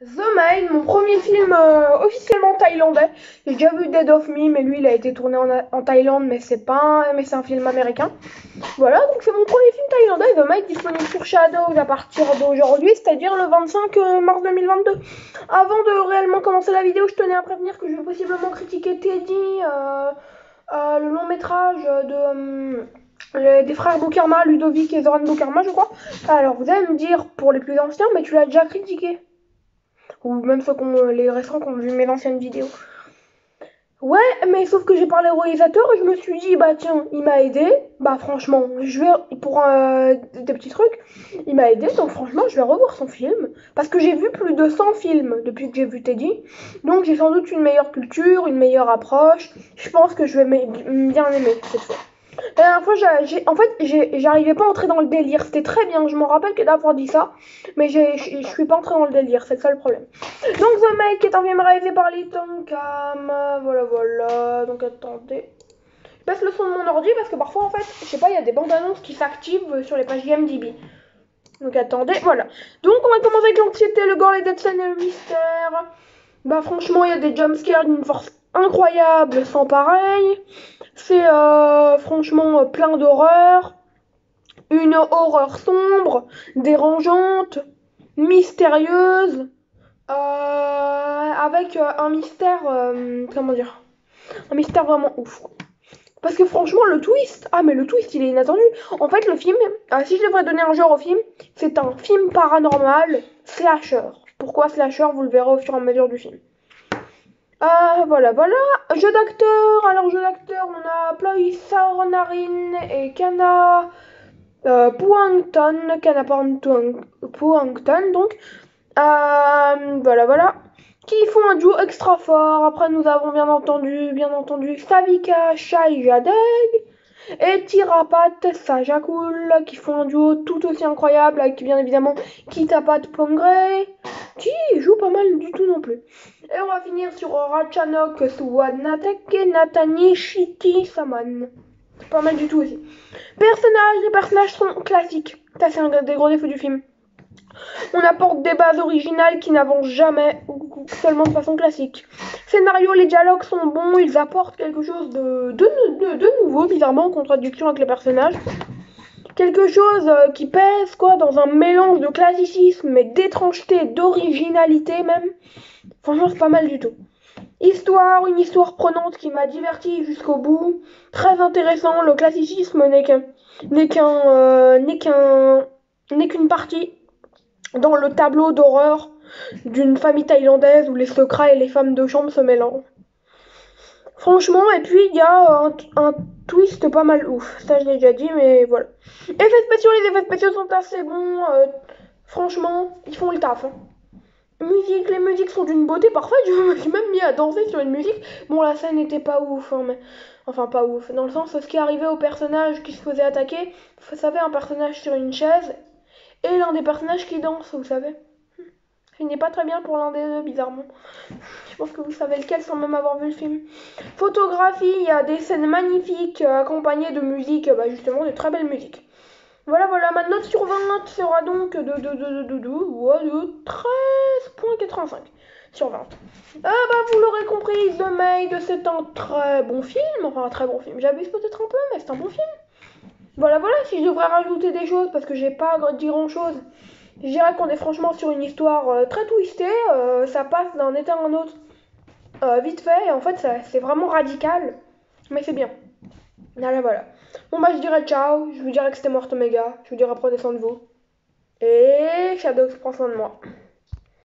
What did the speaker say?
The Maid, mon premier film officiellement thaïlandais. J'ai déjà vu Dead of Me, mais lui il a été tourné en Thaïlande, mais c'est un film américain. Voilà, donc c'est mon premier film thaïlandais. The Maid disponible sur Shadows à partir d'aujourd'hui, c'est-à-dire le 25 mars 2022. Avant de réellement commencer la vidéo, je tenais à prévenir que je vais possiblement critiquer Teddy, le long métrage des frères Boukarma, Ludovic et Zoran Boukarma, je crois. Alors vous allez me dire pour les plus anciens, mais tu l'as déjà critiqué. Ou même ceux les récents qui ont vu mes anciennes vidéos. Ouais, mais sauf que j'ai parlé au réalisateur et je me suis dit, bah tiens, il m'a aidé. Bah franchement, je vais, pour des petits trucs, il m'a aidé, donc franchement, je vais revoir son film. Parce que j'ai vu plus de 100 films depuis que j'ai vu Teddy. Donc j'ai sans doute une meilleure culture, une meilleure approche. Je pense que je vais bien aimer cette fois. La dernière fois, j'arrivais pas à entrer dans le délire. C'était très bien, je m'en rappelle que d'avoir dit ça. Mais je suis pas entrée dans le délire, c'est ça le problème. Donc, The Make est un film réalisé par Lee Tong-kam. Voilà. Donc, attendez. Je baisse le son de mon ordi parce que parfois, en fait, je sais pas, il y a des bandes annonces qui s'activent sur les pages IMDb. Donc, attendez, voilà. Donc, on va commencer avec l'anxiété, le gore, les dead scènes et le mystère. Bah, franchement, il y a des jumpscares d'une force incroyable, sans pareil. C'est franchement plein d'horreur. Une horreur sombre, dérangeante, mystérieuse, avec un mystère, comment dire, un mystère vraiment ouf. Parce que franchement, le twist, il est inattendu. En fait, le film, si je devrais donner un genre au film, c'est un film paranormal slasher. Pourquoi slasher, vous le verrez au fur et à mesure du film. Voilà. Jeu d'acteur. Alors, jeu d'acteur, on a Ploy Sarnarin et Kana Puangton, donc. Voilà. Qui font un duo extra fort. Après, nous avons bien entendu, Savika Shai-Jadeg et Tirapat Sajakul, qui font un duo tout aussi incroyable, avec bien évidemment Kitapat Pongre, qui joue pas mal du tout non plus. Et on va finir sur Ratchanok Suwadnatek et Natani Shiti Saman. Pas mal du tout aussi. Les personnages sont classiques. Ça, c'est un des gros défauts du film. On apporte des bases originales qui n'avancent jamais, ou seulement de façon classique. Scénario, les dialogues sont bons, ils apportent quelque chose de nouveau, bizarrement, en contradiction avec les personnages. Quelque chose qui pèse, quoi, dans un mélange de classicisme et d'étrangeté, d'originalité même. Franchement, c'est pas mal du tout. Une histoire prenante qui m'a diverti jusqu'au bout. Très intéressant, le classicisme n'est qu'une partie dans le tableau d'horreur d'une famille thaïlandaise où les secrets et les femmes de chambre se mélangent. Franchement, et puis il y a un twist pas mal ouf. Ça, je l'ai déjà dit, mais voilà. Les effets spéciaux sont assez bons. Franchement, ils font le taf. Hein. Les musiques sont d'une beauté parfaite. Je me suis même mis à danser sur une musique. Bon, la scène n'était pas ouf, hein, mais enfin pas ouf. Dans le sens, ce qui arrivait au personnage qui se faisait attaquer, vous savez, un personnage sur une chaise et l'un des personnages qui danse, vous savez. Il n'est pas très bien pour l'un des deux, bizarrement. Je pense que vous savez lequel sans même avoir vu le film. Photographie, il y a des scènes magnifiques accompagnées de musique, justement de très belles musiques. Voilà, ma note sur 20 sera donc de 13,85 sur 20. Vous l'aurez compris, The Maid, c'est un très bon film. Enfin, un très bon film. J'abuse peut-être un peu, mais c'est un bon film. Voilà, si je devrais rajouter des choses, parce que j'ai pas dit grand chose, je dirais qu'on est franchement sur une histoire très twistée. Ça passe d'un état à un autre vite fait, et en fait, c'est vraiment radical, mais c'est bien. Voilà. Bon, je dirais ciao, je vous dirais que c'était Mort Omega, je vous dirais prenez soin de vous. Et Shadows prend soin de moi.